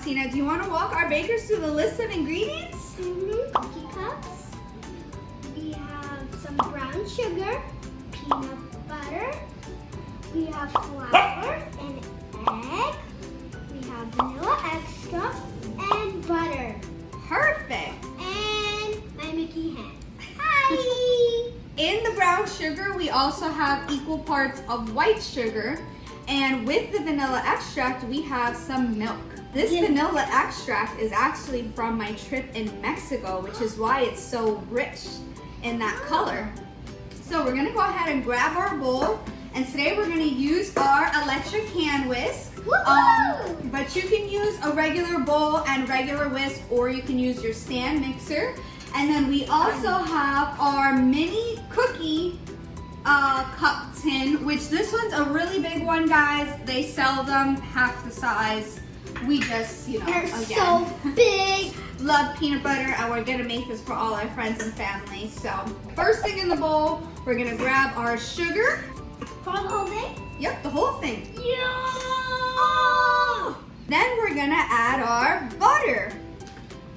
Valentina, do you want to walk our bakers through the list of ingredients? Cookie cups. We have some brown sugar, peanut butter. We have flour and egg. We have vanilla extra and butter. Perfect. And my Mickey hen. Hi! In the brown sugar, we also have equal parts of white sugar. And with the vanilla extract, we have some milk. This vanilla extract is actually from my trip in Mexico, which is why it's so rich in that color. So we're gonna go ahead and grab our bowl. And today we're gonna use our electric hand whisk. But you can use a regular bowl and regular whisk, or you can use your stand mixer. And then we also have our mini cookie cup tin, which this one's a really big one, guys. They sell them half the size. We just, They're so big. Love peanut butter, and we're gonna make this for all our friends and family. So first thing in the bowl, we're gonna grab our sugar. For the whole thing? Yep, the whole thing. Yeah. Then we're gonna add our butter.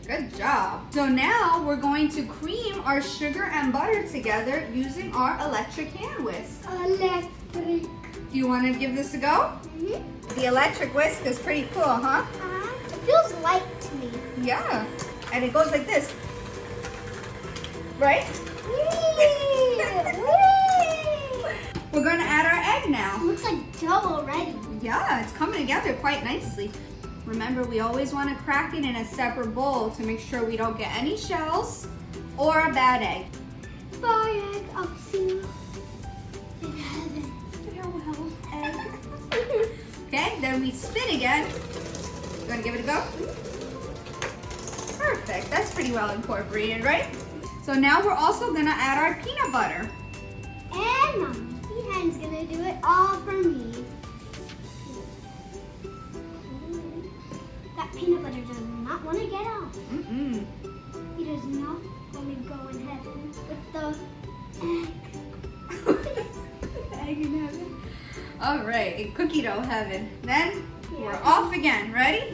Good job. So now we're going to cream our sugar and butter together using our electric hand whisk. Electric. Do you want to give this a go? The electric whisk is pretty cool, huh? It feels light to me. Yeah. And it goes like this. Right? We're going to add our egg now. It looks like dough already. Yeah, it's coming together quite nicely. Remember, we always want to crack it in a separate bowl to make sure we don't get any shells or a bad egg. Bye, egg. I'll see you in heaven. Farewell, egg. Okay, then we spin again. You want to give it a go? Perfect. That's pretty well incorporated, right? So now we're also going to add our peanut butter. And my Mickey hen's going to do it all for me. That peanut butter does not want to get out. He does not want to go in heaven with the egg. Egg in heaven. All right, in cookie dough heaven. Then we're off again. Ready?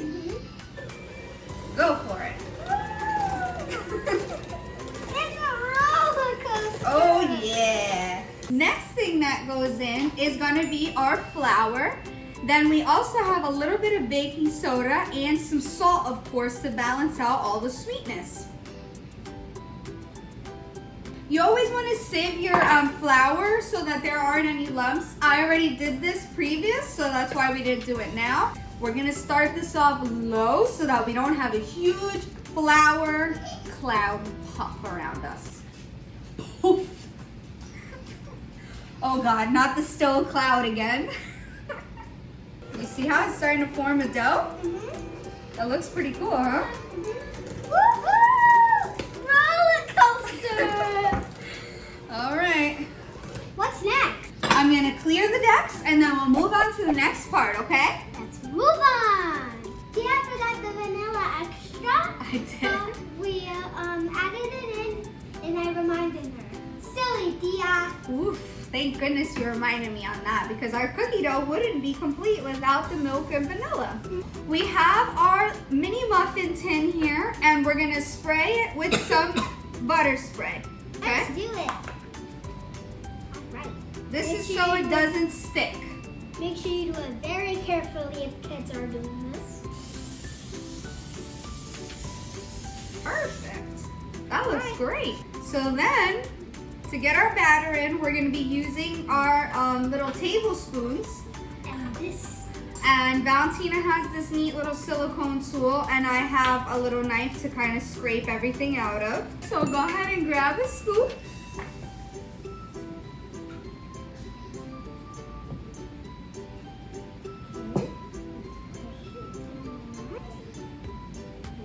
Go for it. It's a roller coaster. Oh yeah. Next thing that goes in is going to be our flour. Then we also have a little bit of baking soda and some salt, of course, to balance out all the sweetness. You always want to sieve your flour so that there aren't any lumps. I already did this previous, so that's why we didn't do it now. We're going to start this off low so that we don't have a huge flour cloud puff around us. Poof. Oh God, not the still cloud again. You see how it's starting to form a dough? That looks pretty cool, huh? Roller coaster! All right. What's next? I'm gonna clear the decks and then we'll move on to the next part, okay? Let's move on. Tia forgot the vanilla extra. I did. We added it in and I reminded her. Silly Tia. Oof, thank goodness you reminded me on that because our cookie dough wouldn't be complete without the milk and vanilla. We have our mini muffin tin here and we're gonna spray it with some butter spray, okay? Let's do it. Alright. This is so it doesn't stick. Make sure you do it very carefully if kids are doing this. Perfect. That looks great. So then, to get our batter in, we're going to be using our little tablespoons. And this. And Valentina has this neat little silicone tool, and I have a little knife to kind of scrape everything out of. So go ahead and grab a scoop.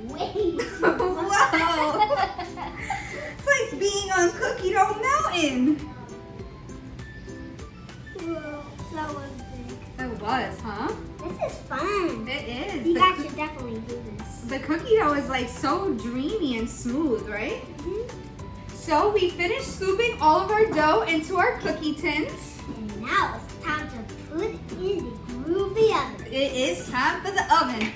Wait. Wow! It's like being on Cookie Dough Mountain. Whoa, that was big. It was, huh? This is fun. It is. You guys should definitely do this. The cookie dough is like so dreamy and smooth, right? So we finished scooping all of our dough into our cookie tins. And now it's time to put it in the groovy oven. It is time for the oven.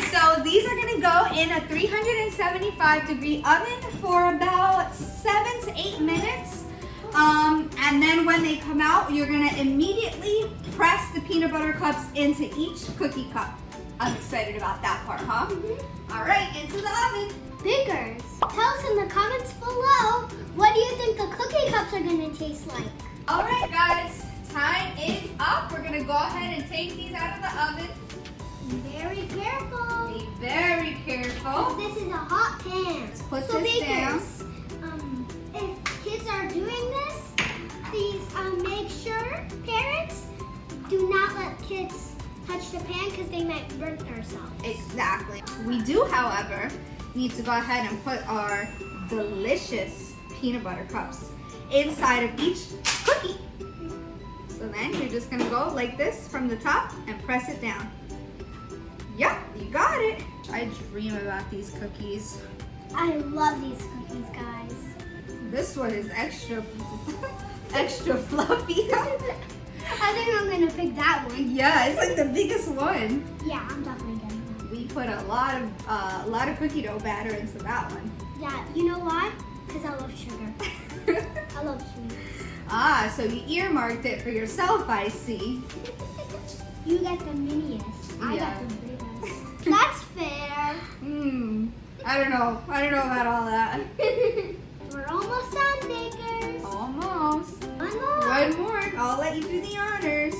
So these are gonna go in a 375-degree oven for about 7 to 8 minutes. And then when they come out, you're gonna immediately press the peanut butter cups into each cookie cup. I'm excited about that part, huh? Mm-hmm. All right, into the oven. Bakers, tell us in the comments below, what do you think the cookie cups are gonna taste like? All right, guys, time is up. We're gonna go ahead and take these out of the oven. Very careful. Be very careful. This is a hot pan. Let's put So this down. bakers, if kids are doing this, please make sure, parents, do not let kids touch the pan because they might burn themselves. Exactly. We do, however, need to go ahead and put our delicious peanut butter cups inside of each cookie. So then you're just gonna go like this from the top and press it down. Yep, you got it. I dream about these cookies. I love these cookies, guys. This one is extra, extra fluffy. I think I'm gonna pick that one. Yeah, it's like the biggest one. Yeah, I'm definitely getting that. We put a lot of cookie dough batter into that one. Yeah, you know why? Because I love sugar. I love sweets. Ah, so you earmarked it for yourself, I see. You get the miniest. I Yeah. got the biggest. That's fair. I don't know. I don't know about all that. We're almost done, bakers. Almost. One more. One more. I'll let you do the honors.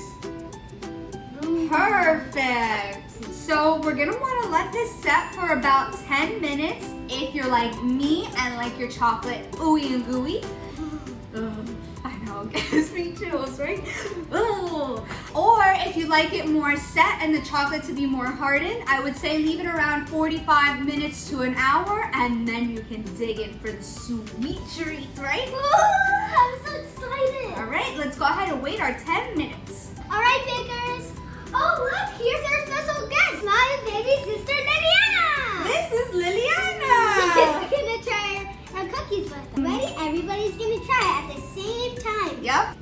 Boom. Perfect. So we're gonna want to let this set for about 10 minutes if you're like me and like your chocolate ooey and gooey. I know, it gives me chills, right? Ugh. Or if you like it more set and the chocolate to be more hardened, I would say leave it around 45 minutes to an hour, and then you can dig in for the sweet treats, right? Ooh, I'm so excited. All right, let's go ahead and wait our 10 minutes. All right, bakers. Oh, look, here's our special guest, my baby sister, Liliana. This is Liliana. We're gonna try our cookies with us. Ready? Everybody's gonna try it at the same time. Yep.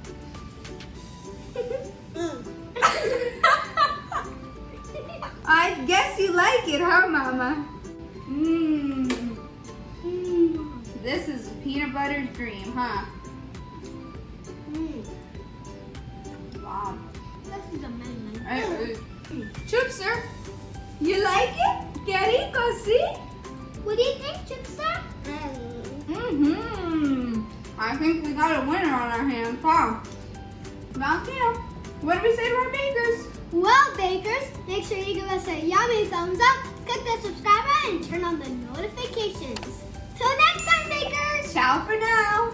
I guess you like it, huh, Mama? Mmm. This is a peanut butter dream, huh? Wow. This is amazing. Chipster, you like it? Qué rico, see? What do you think, Chipster? I think we got a winner on our hands, huh? Valentina, what do we say to our bakers? Well, bakers, make sure you give us a yummy thumbs up, click the subscribe button, and turn on the notifications. Till next time, bakers! Ciao for now.